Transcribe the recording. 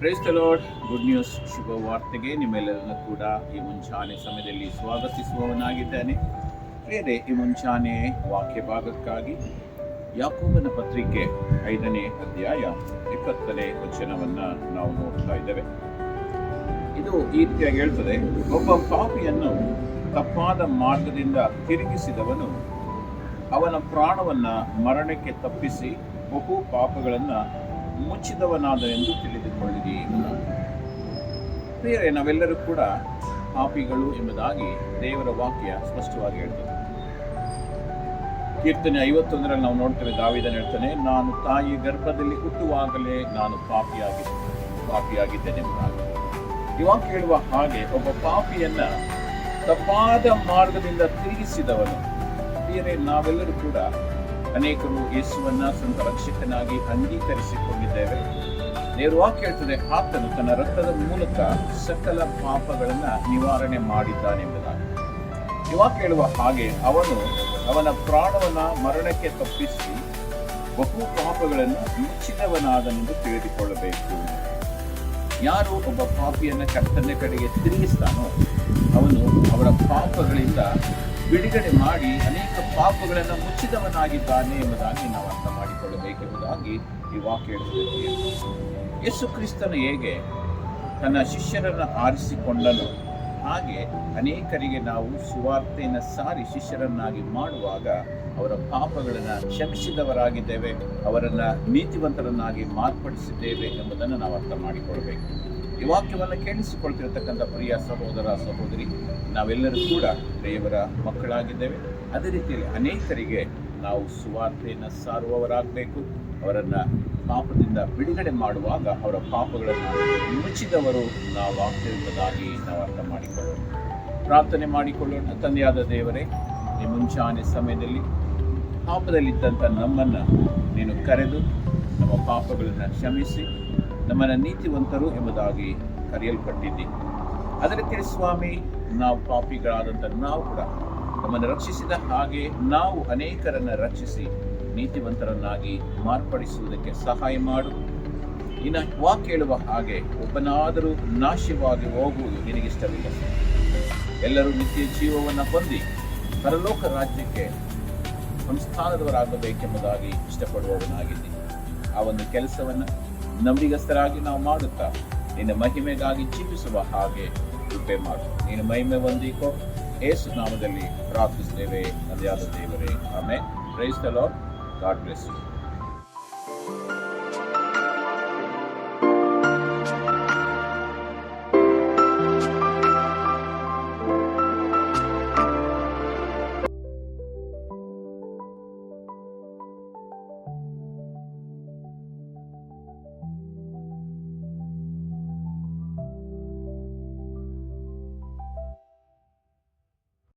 Price the lord. Good news, ಶುಭ ವಾರ್ತೆಗೆ ನಿಮ್ಮೆಲ್ಲರನ್ನು ಕೂಡ ಈ ಮುಂಚಾನೆ ಸಮಯದಲ್ಲಿ ಸ್ವಾಗತಿಸುವವನಾಗಿದ್ದೇನೆ. ಪ್ರಿಯರೇ, ಈ ಮುಂಚಾನೆ ವಾಕ್ಯ ಭಾಗಕ್ಕಾಗಿ ಯಾಕೋಬನ ಪತ್ರಿಕೆ 5ನೇ ಅಧ್ಯಾಯ 20ನೇ ವಚನವನ್ನು ನಾವು ನೋಡ್ತಾ ಇದ್ದೇವೆ. ಇದು ಈ ರೀತಿಯಾಗಿ ಹೇಳ್ತದೆ: ಒಬ್ಬ ಪಾಪಿಯನ್ನು ತಪ್ಪಾದ ಮಾರ್ಗದಿಂದ ತಿರುಗಿಸಿದವನು ಅವನ ಪ್ರಾಣವನ್ನು ಮರಣಕ್ಕೆ ತಪ್ಪಿಸಿ ಬಹು ಪಾಪಗಳನ್ನು ಮುಚ್ಚಿದವನಾದನೆಂದು ತಿಳಿದುಕೊಳ್ಳಿರಿ. ಪ್ರಿಯರೇ, ನಾವೆಲ್ಲರೂ ಕೂಡ ಪಾಪಿಗಳು ಎಂಬುದಾಗಿ ದೇವರ ವಾಕ್ಯ ಸ್ಪಷ್ಟವಾಗಿ ಹೇಳ್ತದೆ. ಕೀರ್ತನೆ 51ರಲ್ಲಿ ನಾವು ನೋಡ್ತೇವೆ, ದಾವೀದನು ಹೇಳ್ತಾನೆ, ನಾನು ತಾಯಿ ಗರ್ಭದಲ್ಲಿ ಹುಟ್ಟುವಾಗಲೇ ನಾನು ಪಾಪಿಯಾಗಿದ್ದೇನೆ ಎಂಬುದಾಗಿ. ಈ ವಾಕ್ಯ ಹೇಳುವ ಹಾಗೆ ಒಬ್ಬ ಪಾಪಿಯನ್ನ ತಪ್ಪಾದ ಮಾರ್ಗದಿಂದ ತಿರುಗಿಸಿದವನು. ಪ್ರಿಯರೇ, ನಾವೆಲ್ಲರೂ ಕೂಡ ಅನೇಕರು ಯೇಸುವನ್ನ ಸ್ವಂತ ರಕ್ಷಕನಾಗಿ ಅಂಗೀಕರಿಸಿಕೊಂಡಿದ್ದೇವೆ. ದೇವರ ವಾಕ್ಯ ಹೇಳ್ತದೆ, ಆತನು ತನ್ನ ರಕ್ತದ ಮೂಲಕ ಸಕಲ ಪಾಪಗಳನ್ನ ನಿವಾರಣೆ ಮಾಡಿದ್ದಾನೆ ಎಂಬುದಾಗಿ. ಈ ವಾಕ್ಯ ಹೇಳುವ ಹಾಗೆ ಅವನ ಪ್ರಾಣವನ್ನ ಮರಣಕ್ಕೆ ತಪ್ಪಿಸಿ ಬಹು ಪಾಪಗಳನ್ನು ಮುಚ್ಚಿದವನಾದನೆಂದು ತಿಳಿದುಕೊಳ್ಳಬೇಕು. ಯಾರು ಒಬ್ಬ ಪಾಪಿಯನ್ನ ಕರ್ತನ ಕಡೆಗೆ ತಿರುಗಿಸ್ತಾನೋ ಅವನು ಅವರ ಪಾಪಗಳಿಂದ ಬಿಡುಗಡೆ ಮಾಡಿ ಅನೇಕ ಪಾಪಗಳನ್ನು ಮುಚ್ಚಿದವನಾಗಿದ್ದಾನೆ ಎಂಬುದಾಗಿ ನಾವು ಅರ್ಥ ಮಾಡಿಕೊಳ್ಳಬೇಕೆಂಬುದಾಗಿ ಈ ವಾಕ್ಯ ಹೇಳುತ್ತದೆ. ಯೇಸು ಕ್ರಿಸ್ತನು ಹೇಗೆ ತನ್ನ ಶಿಷ್ಯರನ್ನು ಆರಿಸಿಕೊಂಡನು, ಹಾಗೆ ಅನೇಕರಿಗೆ ನಾವು ಸುವಾರ್ತೆಯನ್ನು ಸಾರಿ ಶಿಷ್ಯರನ್ನಾಗಿ ಮಾಡುವಾಗ ಅವರ ಪಾಪಗಳನ್ನು ಕ್ಷಮಿಸಿದವರಾಗಿದ್ದೇವೆ, ಅವರನ್ನು ನೀತಿವಂತರನ್ನಾಗಿ ಮಾರ್ಪಡಿಸಿದ್ದೇವೆ ಎಂಬುದನ್ನು ನಾವು ಅರ್ಥ ಮಾಡಿಕೊಳ್ಬೇಕು. ಈ ವಾಕ್ಯವನ್ನು ಕೇಳಿಸಿಕೊಳ್ತಿರತಕ್ಕಂಥ ಪ್ರಿಯ ಸಹೋದರ ಸಹೋದರಿ, ನಾವೆಲ್ಲರೂ ಕೂಡ ದೇವರ ಮಕ್ಕಳಾಗಿದ್ದೇವೆ. ಅದೇ ರೀತಿಯಲ್ಲಿ ಅನೇಕರಿಗೆ ನಾವು ಸುವಾರ್ತೆಯನ್ನು ಸಾರುವವರಾಗಬೇಕು. ಅವರನ್ನು ಪಾಪದಿಂದ ಬಿಡುಗಡೆ ಮಾಡುವಾಗ ಅವರ ಪಾಪಗಳನ್ನು ಮುಚ್ಚಿದವರು ನಾವು ಆಗ್ತಿರುವುದಾಗಿ ನಾವು ಅರ್ಥ ಮಾಡಿಕೊಳ್ಳೋಣ. ಪ್ರಾರ್ಥನೆ ಮಾಡಿಕೊಳ್ಳೋಣ. ತಂದೆಯಾದ ದೇವರೇ, ಈ ಮುಂಚಾನೆ ಸಮಯದಲ್ಲಿ ಪಾಪದಲ್ಲಿದ್ದಂಥ ನಮ್ಮನ್ನು ನೀನು ಕರೆದು ನಮ್ಮ ಪಾಪಗಳನ್ನು ಕ್ಷಮಿಸಿ ನಮ್ಮನ್ನು ನೀತಿವಂತರು ಎಂಬುದಾಗಿ ಕರೆಯಲ್ಪಟ್ಟಿದ್ದಿ. ಅದರ ರೀತಿಯಲ್ಲಿ ಸ್ವಾಮಿ, ನಾವು ಪಾಪಿಗಳಾದಂಥ ನಾವು ಕೂಡ ನಮ್ಮನ್ನು ರಕ್ಷಿಸಿದ ಹಾಗೆ ನಾವು ಅನೇಕರನ್ನು ರಕ್ಷಿಸಿ ನೀತಿವಂತರನ್ನಾಗಿ ಮಾರ್ಪಡಿಸುವುದಕ್ಕೆ ಸಹಾಯ ಮಾಡು. ಇನ್ನು ವಾಕ್ಯ ಹೇಳುವ ಹಾಗೆ ಒಬ್ಬನಾದರೂ ನಾಶವಾಗಿ ಹೋಗುವುದು ನಿನಗಿಷ್ಟವಿಲ್ಲ. ಎಲ್ಲರೂ ನಿತ್ಯ ಜೀವವನ್ನು ಹೊಂದಿ ಪರಲೋಕ ರಾಜ್ಯಕ್ಕೆ ಸಂಸ್ಥಾನದವರಾಗಬೇಕೆಂಬುದಾಗಿ ಇಷ್ಟಪಡುವವನಾಗಿದ್ದಿ. ಆ ಒಂದು ಕೆಲಸವನ್ನು ನಂಬಿಗಸ್ತರಾಗಿ ನಾವು ಮಾಡುತ್ತಾ ನಿನ್ನ ಮಹಿಮೆಗಾಗಿ ಜೀವಿಸುವ ಹಾಗೆ ಕೃಪೆ ಮಾಡು. ನೀನು ಮಹಿಮೆ ಹೊಂದಿಕೋ. ಯೇಸು ನಾಮದಲ್ಲಿ ಪ್ರಾರ್ಥಿಸುತ್ತೇವೆ, ತಂದೆಯಾದ ದೇವರೇ, amen. Price the lord. God bless you.